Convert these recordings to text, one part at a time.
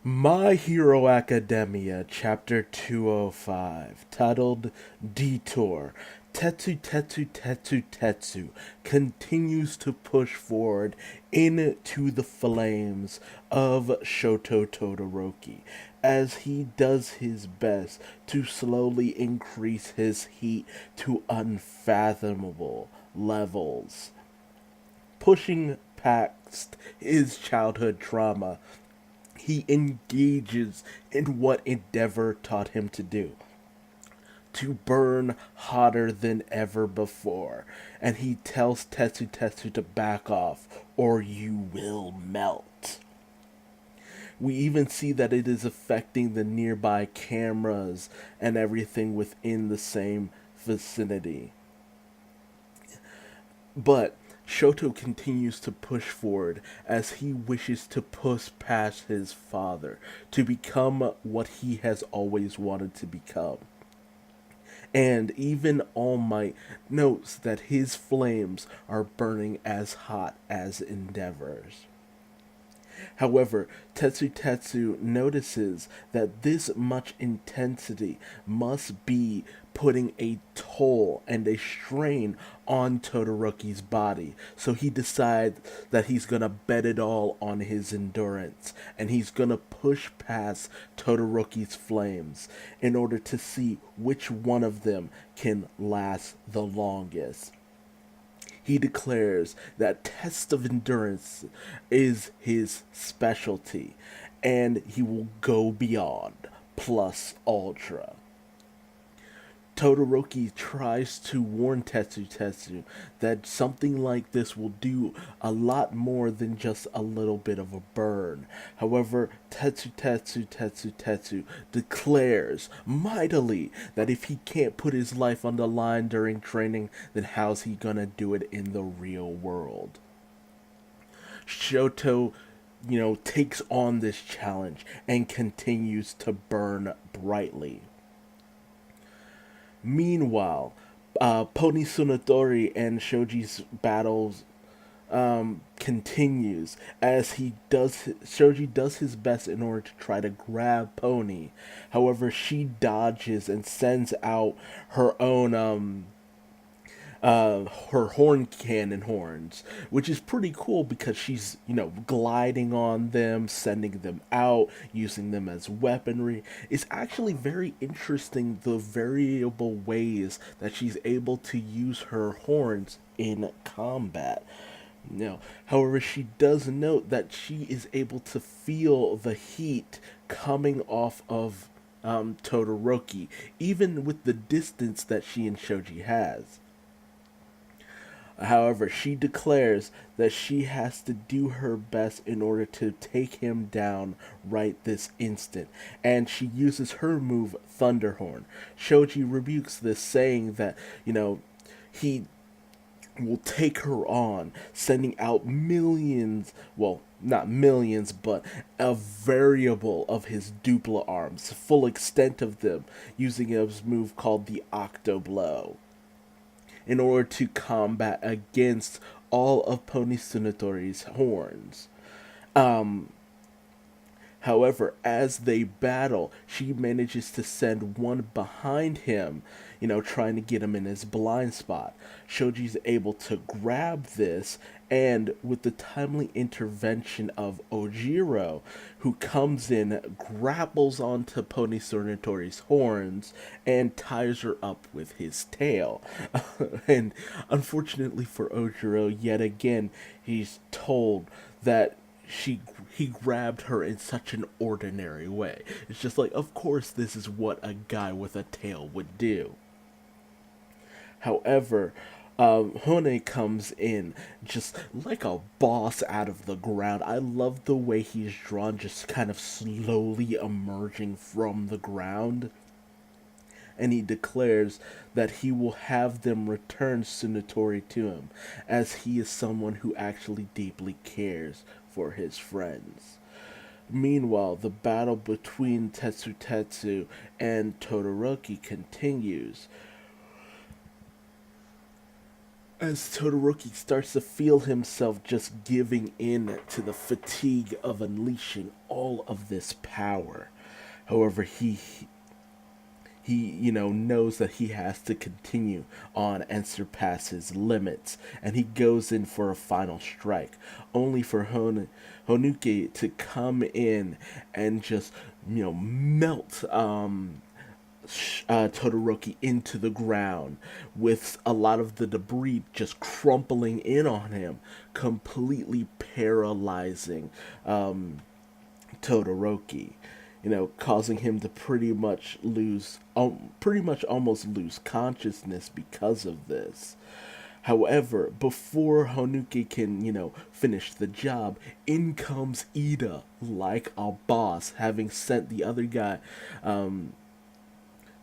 My Hero Academia, Chapter 205, titled Detour. Tetsu continues to push forward into the flames of Shoto Todoroki as he does his best to slowly increase his heat to unfathomable levels, pushing past his childhood trauma. He engages in what Endeavor taught him to do, to burn hotter than ever before. And he tells Tetsu to back off, or you will melt. We even see that it is affecting the nearby cameras and everything within the same vicinity. But Shoto continues to push forward as he wishes to push past his father to become what he has always wanted to become. And even All Might notes that his flames are burning as hot as Endeavor's. However, Tetsu notices that this much intensity must be putting a toll and a strain on Todoroki's body. So he decides that he's going to bet it all on his endurance and he's going to push past Todoroki's flames in order to see which one of them can last the longest. He declares that test of endurance is his specialty, and he will go beyond, plus ultra. Todoroki tries to warn Tetsu that something like this will do a lot more than just a little bit of a burn. However, Tetsu declares mightily that if he can't put his life on the line during training, then how's he gonna do it in the real world? Shoto, takes on this challenge and continues to burn brightly. Meanwhile, Pony Tsunatori and Shoji's battles continues as Shoji does his best in order to try to grab Pony. However, she dodges and sends out her own her horn cannon horns, which is pretty cool because she's, gliding on them, sending them out, using them as weaponry. It's actually very interesting the variable ways that she's able to use her horns in combat. However, she does note that she is able to feel the heat coming off of Todoroki, even with the distance that she and Shoji has. However, she declares that she has to do her best in order to take him down right this instant, and she uses her move, Thunderhorn. Shoji rebukes this, saying that, he will take her on, sending out millions, well, not millions, but a variable of his dupla arms, full extent of them, using his move called the Octo Blow in order to combat against all of Pony Tsunatori's horns. Um, However, as they battle, she manages to send one behind him, trying to get him in his blind spot. Shoji's able to grab this, and with the timely intervention of Ojiro, who comes in, grapples onto Pony Sornatori's horns, and ties her up with his tail. And unfortunately for Ojiro, yet again, he's told that he grabbed her in such an ordinary way. It's just like, of course, this is what a guy with a tail would do. However, Hone comes in just like a boss out of the ground. I love the way he's drawn, just kind of slowly emerging from the ground. And he declares that he will have them return Tsunatori to him, as he is someone who actually deeply cares for his friends. Meanwhile, the battle between Tetsu and Todoroki continues. as Todoroki starts to feel himself just giving in to the fatigue of unleashing all of this power. However, he knows that he has to continue on and surpass his limits, and he goes in for a final strike, only for Honuke to come in and just melt Todoroki into the ground, with a lot of the debris just crumpling in on him, completely paralyzing Todoroki, causing him to pretty much almost lose consciousness because of this. However, before Honuke can, finish the job, in comes Ida like a boss, having sent the other guy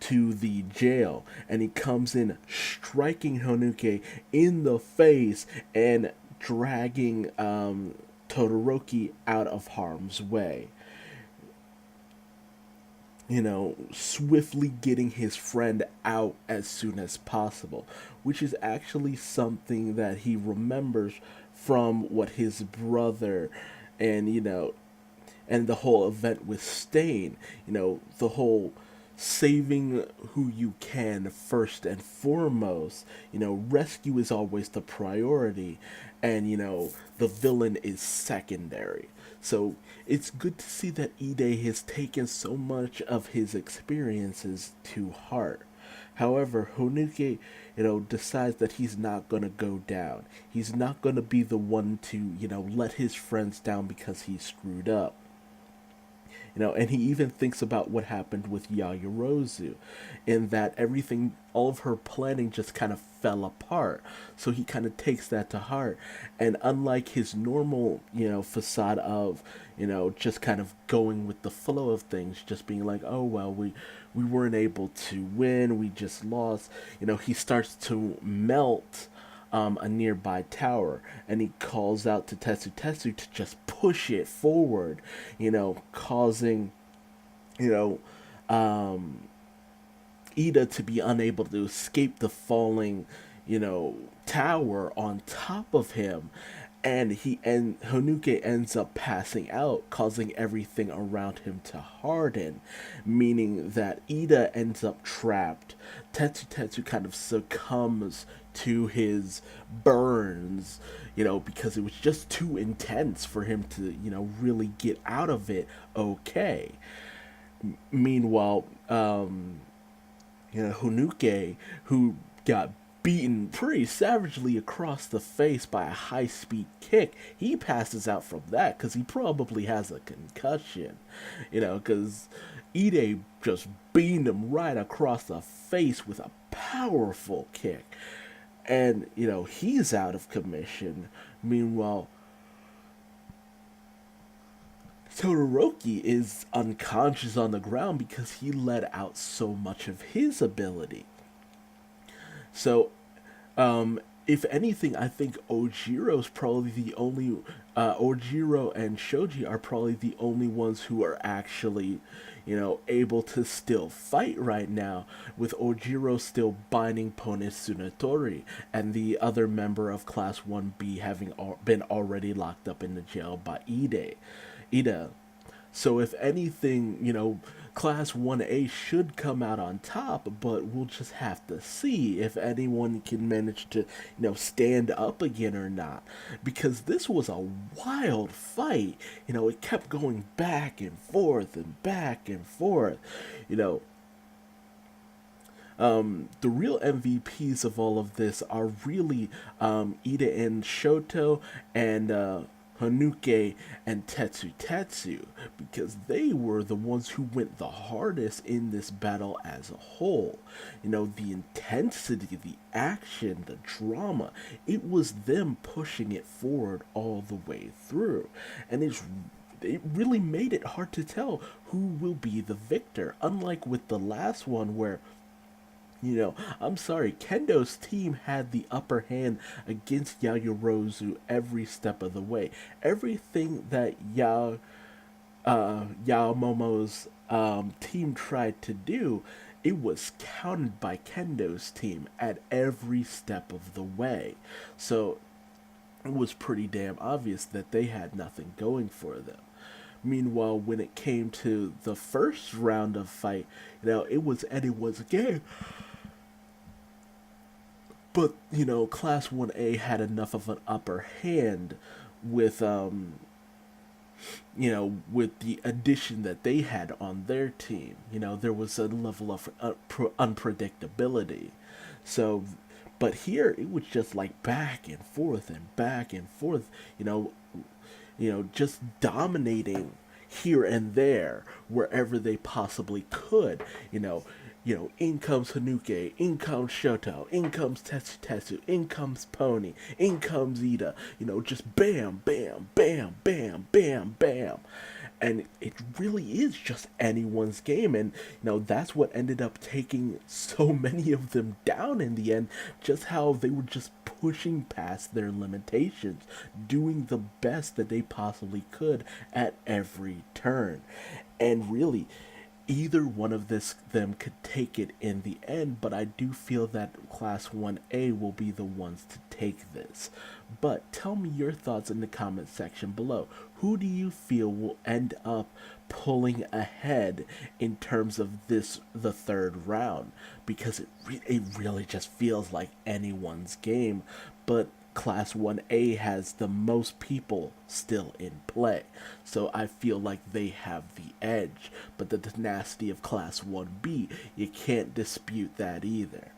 to the jail, and he comes in striking Honuke in the face and dragging Todoroki out of harm's way. Swiftly getting his friend out as soon as possible, which is actually something that he remembers from what his brother and the whole event with Stain, the whole saving who you can first and foremost. Rescue is always the priority, and the villain is secondary. So it's good to see that Ide has taken so much of his experiences to heart. However, Honuke, decides that he's not going to go down. He's not going to be the one to, let his friends down because he screwed up. And he even thinks about what happened with Yaoyorozu, in that everything, all of her planning just kind of fell apart. So he kind of takes that to heart. And unlike his normal, facade of, just kind of going with the flow of things, just being like, oh, well, we weren't able to win, we just lost, he starts to melt a nearby tower, and he calls out to Tetsu to just push it forward, causing, Ida to be unable to escape the falling, tower on top of him. And Honuke ends up passing out, causing everything around him to harden, meaning that Ida ends up trapped. Tetsu kind of succumbs to his burns, because it was just too intense for him to, really get out of it okay. Meanwhile, Honuke, who got beaten pretty savagely across the face by a high-speed kick, he passes out from that because he probably has a concussion, because Ide just beamed him right across the face with a powerful kick. And, he's out of commission. Meanwhile, Todoroki is unconscious on the ground because he let out so much of his ability. So, if anything, I think Ojiro's probably the only. Ojiro and Shoji are probably the only ones who are actually, able to still fight right now, with Ojiro still binding Pone Tsunatori, and the other member of Class 1B having been already locked up in the jail by Ida. So if anything, Class 1A should come out on top, but we'll just have to see if anyone can manage to, stand up again or not. Because this was a wild fight. It kept going back and forth and back and forth. The real MVPs of all of this are really Ida and Shoto and Honuke and Tetsu, because they were the ones who went the hardest in this battle as a whole. The intensity, the action, the drama, it was them pushing it forward all the way through. And it really made it hard to tell who will be the victor, unlike with the last one where I'm sorry, Kendo's team had the upper hand against Yaoyorozu every step of the way. Everything that Yaomomo's team tried to do, it was counted by Kendo's team at every step of the way. So it was pretty damn obvious that they had nothing going for them. Meanwhile, when it came to the first round of fight, it was anyone's game. But, Class 1A had enough of an upper hand with, with the addition that they had on their team. There was a level of unpredictability. So, but here it was just like back and forth and back and forth, just dominating here and there wherever they possibly could. In comes Hanuke, in comes Shoto, in comes Tetsu Tetsu, in comes Pony, in comes Ida. Just bam, bam, bam, bam, bam, bam. And it really is just anyone's game. And, that's what ended up taking so many of them down in the end. Just how they were just pushing past their limitations, doing the best that they possibly could at every turn. And really, either one of them could take it in the end, but I do feel that Class 1A will be the ones to take this. But tell me your thoughts in the comment section below. Who do you feel will end up pulling ahead in terms of the third round? Because it really just feels like anyone's game, but Class 1A has the most people still in play. So I feel like they have the edge. But the tenacity of Class 1B, you can't dispute that either.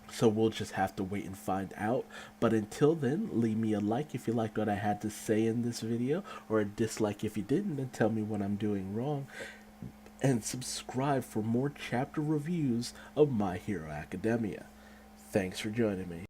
So we'll just have to wait and find out. But until then, leave me a like if you liked what I had to say in this video, or a dislike if you didn't, and tell me what I'm doing wrong. And subscribe for more chapter reviews of My Hero Academia. Thanks for joining me.